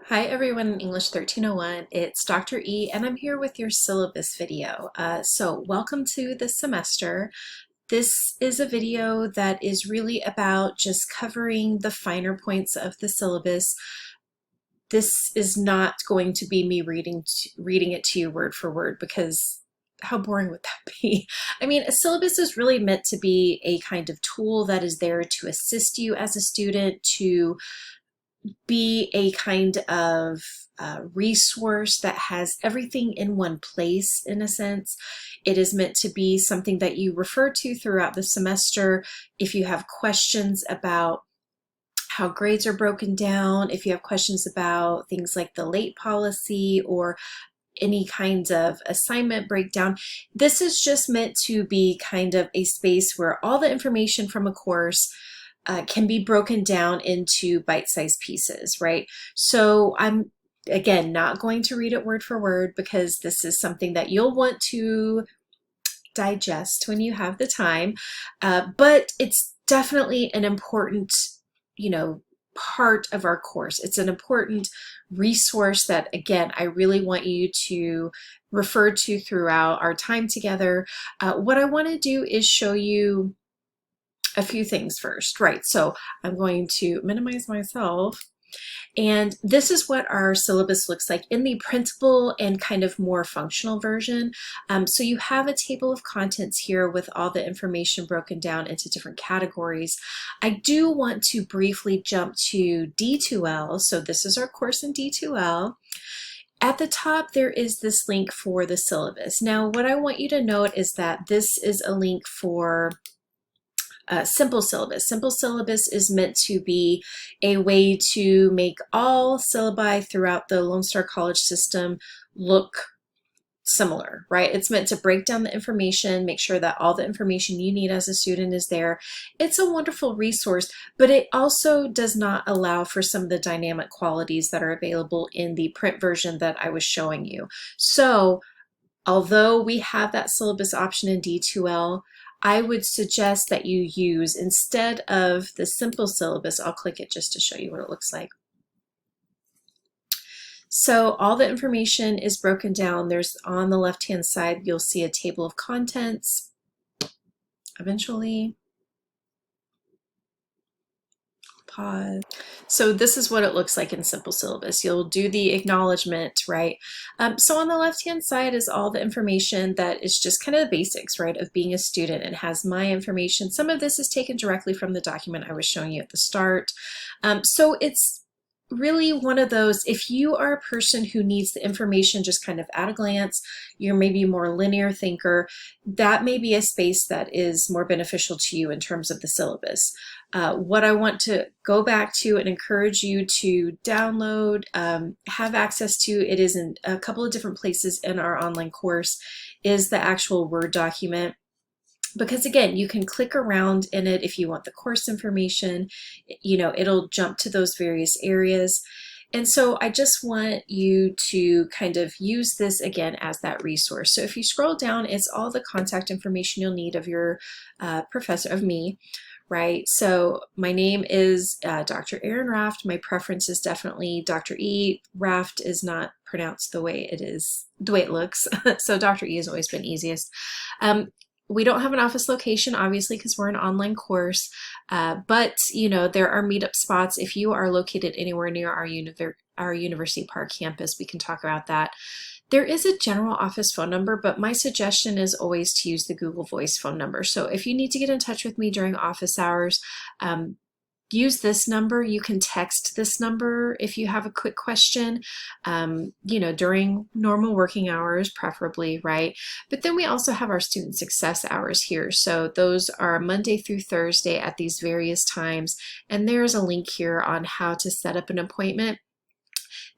Hi everyone in English 1301, it's Dr. E and I'm here with your syllabus video. So welcome to this semester. This is a video that is really about just covering the finer points of the syllabus. This is not going to be me reading it to you word for word because how boring would that be? I mean, a syllabus is really meant to be a kind of tool that is there to assist you as a student, to be a kind of resource that has everything in one place in a sense. It is meant to be something that you refer to throughout the semester if you have questions about how grades are broken down, if you have questions about things like the late policy or any kind of assignment breakdown. This is just meant to be kind of a space where all the information from a course can be broken down into bite-sized pieces, right? So I'm, again, not going to read it word for word because this is something that you'll want to digest when you have the time, but it's definitely an important, part of our course. It's an important resource that, again, I really want you to refer to throughout our time together. What I want to do is show you a few things first, right? So I'm going to minimize myself. And this is what our syllabus looks like in the printable and kind of more functional version. So you have a table of contents here with all the information broken down into different categories. I do want to briefly jump to D2L. So this is our course in D2L. At the top, there is this link for the syllabus. Now, what I want you to note is that this is a link for simple syllabus. Simple syllabus is meant to be a way to make all syllabi throughout the Lone Star College system look similar, right? It's meant to break down the information, make sure that all the information you need as a student is there. It's a wonderful resource, but it also does not allow for some of the dynamic qualities that are available in the print version that I was showing you. So although we have that syllabus option in D2L, I would suggest that you use, instead of the simple syllabus, I'll click it just to show you what it looks like. So all the information is broken down. There's on the left-hand side, you'll see a table of contents eventually. Pause. So this is what it looks like in simple syllabus. You'll do the acknowledgement, right? So on the left-hand side is all the information that is just kind of the basics, right, of being a student. It has my information. Some of this is taken directly from the document I was showing you at the start. So it's really one of those, if you are a person who needs the information just kind of at a glance, you're maybe a more linear thinker, that may be a space that is more beneficial to you in terms of the syllabus. What I want to go back to and encourage you to download, have access to, it is in a couple of different places in our online course, is the actual Word document. Because again, you can click around in it if you want the course information, it'll jump to those various areas. And so I just want you to kind of use this again as that resource. So if you scroll down, it's all the contact information you'll need of your professor, of me, right? So my name is Dr. Erin Raft. My preference is definitely Dr. E. Raft is not pronounced the way it is, the way it looks. So Dr. E has always been easiest. We don't have an office location, obviously, because we're an online course, but there are meetup spots. If you are located anywhere near our University Park campus, we can talk about that. There is a general office phone number, but my suggestion is always to use the Google Voice phone number. So if you need to get in touch with me during office hours, use this number. You can text this number if you have a quick question, during normal working hours, preferably, right? But then we also have our student success hours here. So those are Monday through Thursday at these various times. And there's a link here on how to set up an appointment.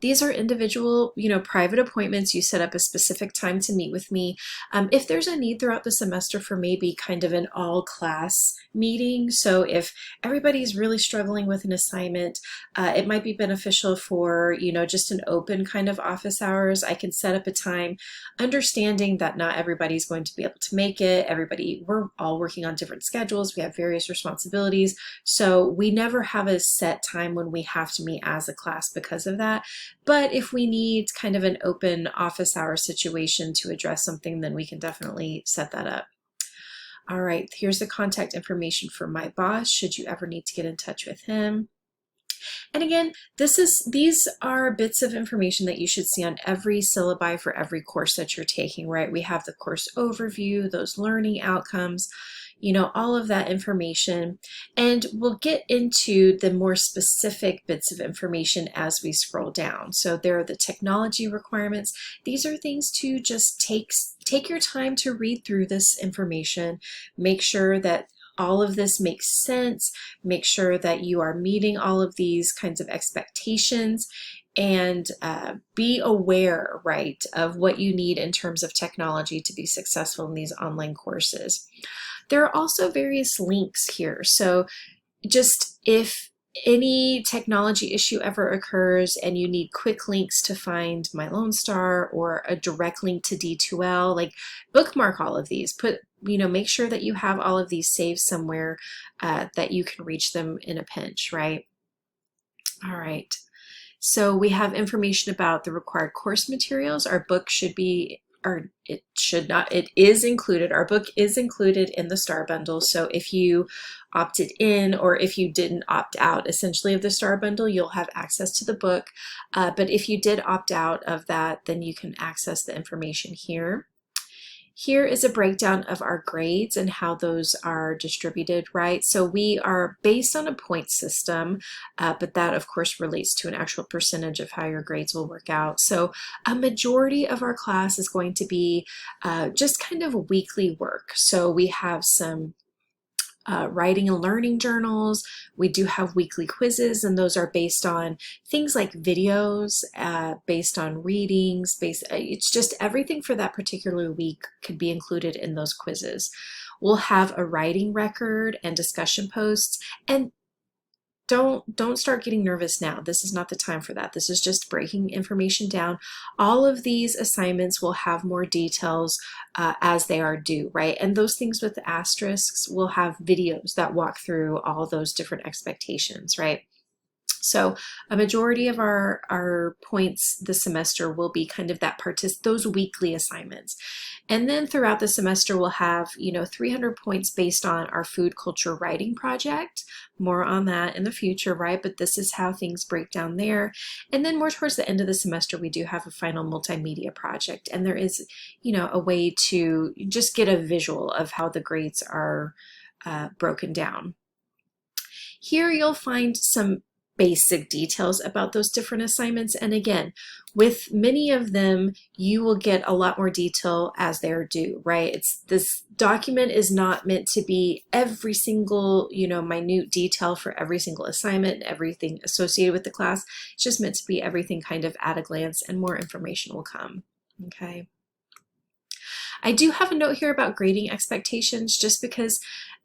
These are individual, private appointments. You set up a specific time to meet with me. If there's a need throughout the semester for maybe kind of an all-class meeting, so if everybody's really struggling with an assignment, it might be beneficial for, just an open kind of office hours. I can set up a time, understanding that not everybody's going to be able to make it. We're all working on different schedules. We have various responsibilities. So we never have a set time when we have to meet as a class because of that. But if we need kind of an open office hour situation to address something, then we can definitely set that up. All right, here's the contact information for my boss should you ever need to get in touch with him. And again, these are bits of information that you should see on every syllabi for every course that you're taking, right? We have the course overview, those learning outcomes, you know, all of that information. And we'll get into the more specific bits of information as we scroll down. So there are the technology requirements. These are things to just take your time to read through this information, make sure that all of this makes sense, make sure that you are meeting all of these kinds of expectations, and be aware, right, of what you need in terms of technology to be successful in these online courses. There are also various links here. So just if any technology issue ever occurs and you need quick links to find My Lone Star or a direct link to D2L, like bookmark all of these. Make sure that you have all of these saved somewhere that you can reach them in a pinch, right? All right. So we have information about the required course materials. Our book should be, or it should not, it is included. Our book is included in the Star Bundle. So if you opted in or if you didn't opt out essentially of the Star Bundle, you'll have access to the book. But if you did opt out of that, then you can access the information here. Here is a breakdown of our grades and how those are distributed, right? So we are based on a point system, but that of course relates to an actual percentage of how your grades will work out. So a majority of our class is going to be just kind of weekly work. So we have some writing and learning journals. We do have weekly quizzes, and those are based on things like videos, based on readings, it's just everything for that particular week could be included in those quizzes. We'll have a writing record and discussion posts, and don't start getting nervous now. This is not the time for that. This is just breaking information down. All of these assignments will have more details as they are due, right? And those things with the asterisks will have videos that walk through all those different expectations, right? So a majority of our points this semester will be kind of those weekly assignments. And then throughout the semester, we'll have, 300 points based on our food culture writing project. More on that in the future, right? But this is how things break down there. And then more towards the end of the semester, we do have a final multimedia project. And there is, a way to just get a visual of how the grades are broken down. Here you'll find some basic details about those different assignments. And again, with many of them, you will get a lot more detail as they're due, right? This document is not meant to be every single, minute detail for every single assignment and everything associated with the class. It's just meant to be everything kind of at a glance, and more information will come, okay? I do have a note here about grading expectations, just because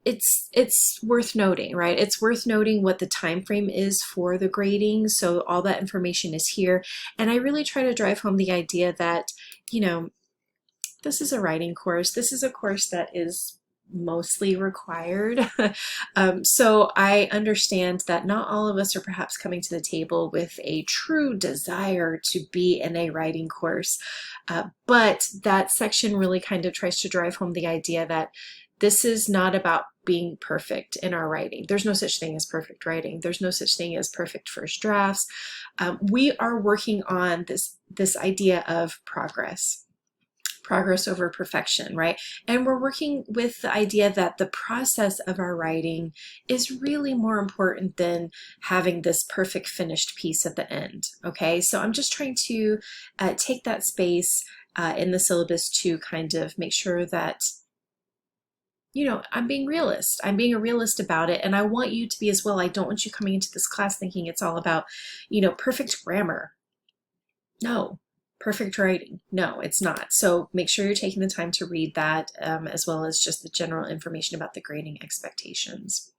it's worth noting, right? It's worth noting what the time frame is for the grading. So all that information is here. And I really try to drive home the idea that, this is a writing course. This is a course that is mostly required. So I understand that not all of us are perhaps coming to the table with a true desire to be in a writing course. But that section really kind of tries to drive home the idea that this is not about being perfect in our writing. There's no such thing as perfect writing. There's no such thing as perfect first drafts. We are working on this idea of progress over perfection, right? And we're working with the idea that the process of our writing is really more important than having this perfect finished piece at the end, okay? So I'm just trying to take that space in the syllabus to kind of make sure that I'm being realist. I'm being a realist about it, and I want you to be as well. I don't want you coming into this class thinking it's all about, perfect grammar. No. Perfect writing. No, it's not. So make sure you're taking the time to read that, as well as just the general information about the grading expectations.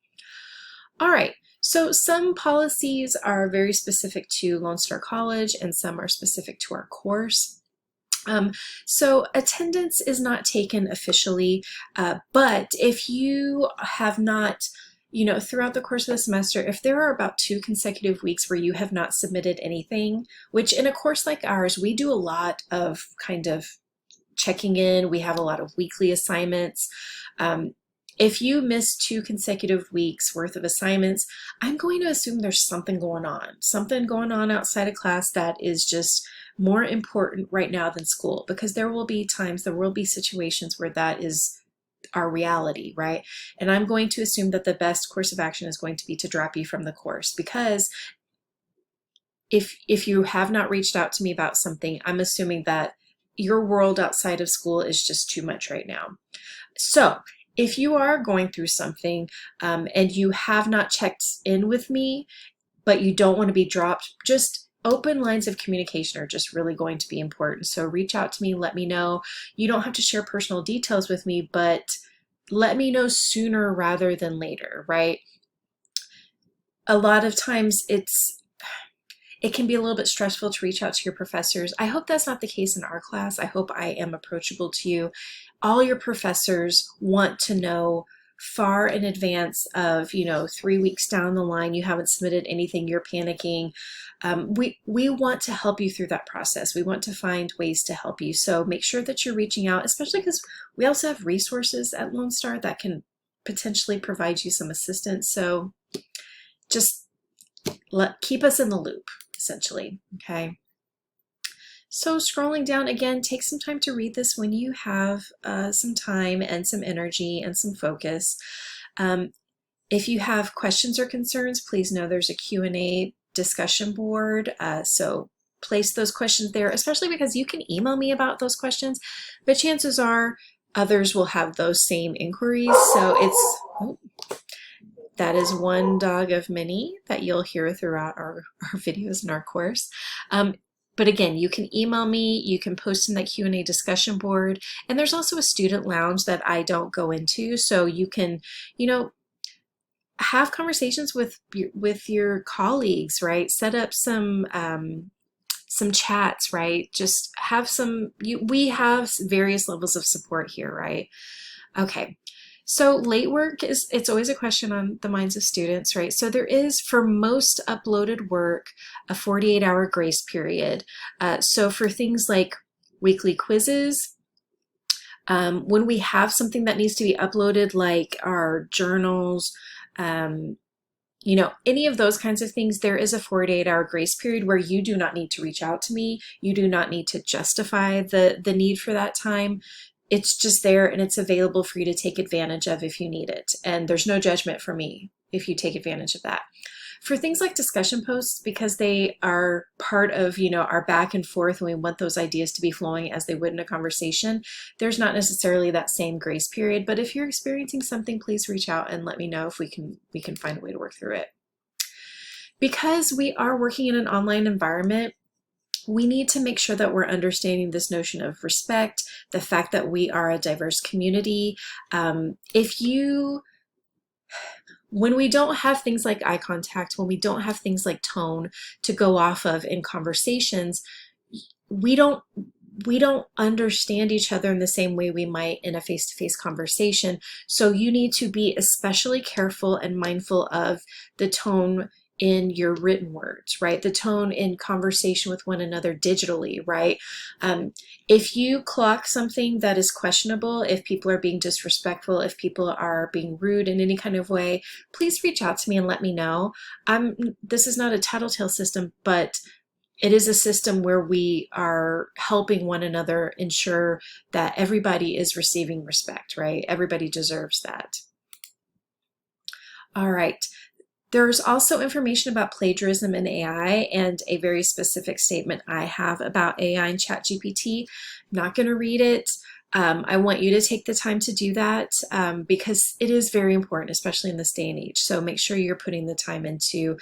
All right. So some policies are very specific to Lone Star College, and some are specific to our course. So attendance is not taken officially, but if you have not throughout the course of the semester, if there are about 2 consecutive weeks where you have not submitted anything, which in a course like ours, we do a lot of kind of checking in, we have a lot of weekly assignments. If you miss 2 consecutive weeks worth of assignments, I'm going to assume there's something going on outside of class that is just more important right now than school, because there will be situations where that is our reality, right? And I'm going to assume that the best course of action is going to be to drop you from the course, because if you have not reached out to me about something, I'm assuming that your world outside of school is just too much right now. So if you are going through something and you have not checked in with me, but you don't want to be dropped, just open lines of communication are just really going to be important. So reach out to me, let me know. You don't have to share personal details with me, but let me know sooner rather than later, right? A lot of times it can be a little bit stressful to reach out to your professors. I hope that's not the case in our class. I hope I am approachable to you. All your professors want to know far in advance of, 3 weeks down the line, you haven't submitted anything, you're panicking. We want to help you through that process. We want to find ways to help you. So make sure that you're reaching out, especially because we also have resources at Lone Star that can potentially provide you some assistance. So just keep us in the loop, essentially, okay? So scrolling down again, take some time to read this when you have some time and some energy and some focus. If you have questions or concerns, please know there's a Q&A discussion board. So place those questions there, especially because you can email me about those questions, but chances are others will have those same inquiries. So that is one dog of many that you'll hear throughout our videos in our course. But again, you can email me, you can post in that Q&A discussion board, and there's also a student lounge that I don't go into, so you can, have conversations with your colleagues, right? Set up some chats, right? Just have we have various levels of support here, right? Okay. So late work it's always a question on the minds of students, right? So there is, for most uploaded work, a 48-hour grace period. So for things like weekly quizzes, when we have something that needs to be uploaded, like our journals, any of those kinds of things, there is a 48-hour grace period where you do not need to reach out to me. You do not need to justify the need for that time. It's just there and it's available for you to take advantage of if you need it. And there's no judgment for me if you take advantage of that. For things like discussion posts, because they are part of, our back and forth, and we want those ideas to be flowing as they would in a conversation, there's not necessarily that same grace period. But if you're experiencing something, please reach out and let me know if we can find a way to work through it. Because we are working in an online environment, we need to make sure that we're understanding this notion of respect, the fact that we are a diverse community. When we don't have things like eye contact, when we don't have things like tone to go off of in conversations, we don't understand each other in the same way we might in a face-to-face conversation. So you need to be especially careful and mindful of the tone in your written words, right? The tone in conversation with one another digitally, right? If you clock something that is questionable, if people are being disrespectful, if people are being rude in any kind of way, please reach out to me and let me know. This is not a tattletale system, but it is a system where we are helping one another ensure that everybody is receiving respect, right? Everybody deserves that. All right. There's also information about plagiarism in AI and a very specific statement I have about AI and ChatGPT. I'm not going to read it. I want you to take the time to do that because it is very important, especially in this day and age. So make sure you're putting the time into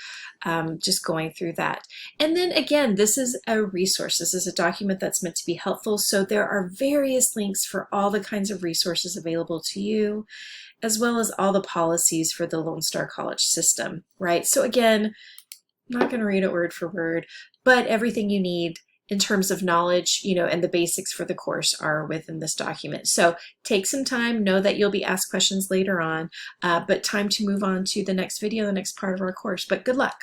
just going through that. And then again, this is a resource. This is a document that's meant to be helpful. So there are various links for all the kinds of resources available to you, as well as all the policies for the Lone Star College system, right? So again, I'm not going to read it word for word, but everything you need in terms of knowledge, and the basics for the course are within this document. So take some time, know that you'll be asked questions later on, but time to move on to the next video, the next part of our course. But good luck.